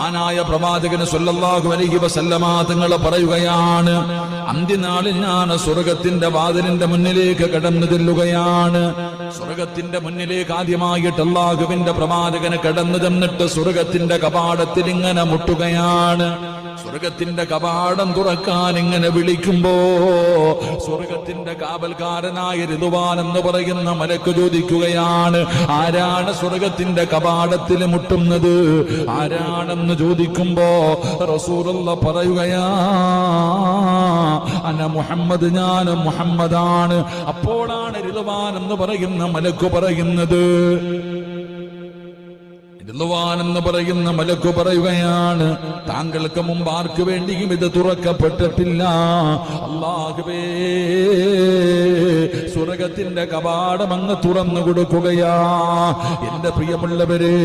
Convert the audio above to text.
മഹാനായ പ്രവാചകൻ സല്ലല്ലാഹു അലൈഹി വസല്ലമ തങ്ങൾ പറയുകയാണ്, അന്ത്യനാളിൽ ഞാൻ സ്വർഗത്തിന്റെ വാതിലിന്റെ മുന്നിലേക്ക് കടന്നു ചെല്ലുകയാണ്. സ്വർഗത്തിന്റെ മുന്നിലേക്ക് ആദ്യമായിട്ട് അല്ലാഹുവിന്റെ പ്രവാചകന് കടന്നു ചെന്നിട്ട് സ്വർഗത്തിന്റെ കവാടത്തിൽ ഇങ്ങനെ മുട്ടുകയാണ്. സ്വർഗത്തിന്റെ കവാടം തുറക്കാൻ ഇങ്ങനെ വിളിക്കുമ്പോ സ്വർഗത്തിന്റെ കാവൽക്കാരനായ റിദ്വാൻ എന്ന് പറയുന്ന മലക്ക് ചോദിക്കുകയാണ്, ആരാണ് സ്വർഗത്തിന്റെ കവാടത്തിൽ മുട്ടുന്നത്? ആരാണെന്ന് ചോദിക്കുമ്പോ റസൂലുള്ളാഹി പറയുകയാ, അന മുഹമ്മദ്, ഞാൻ മുഹമ്മദാണ്. അപ്പോഴാണ് റിദ്വാൻ എന്ന് പറയുന്ന മലക്ക് പറയുന്നത്, റിദ്വാൻ എന്ന് പറയുന്ന മലക്ക് പറയുകയാണ്, താങ്കൾക്ക് മുമ്പ് ആർക്ക് വേണ്ടിയും ഇത് തുറക്കപ്പെട്ടിട്ടില്ല. അല്ലാഹുവേ, സ്വർഗത്തിന്റെ കവാടം അങ്ങ് തുറന്നു കൊടുക്കുകയാ. എന്റെ പ്രിയമുള്ളവരെ,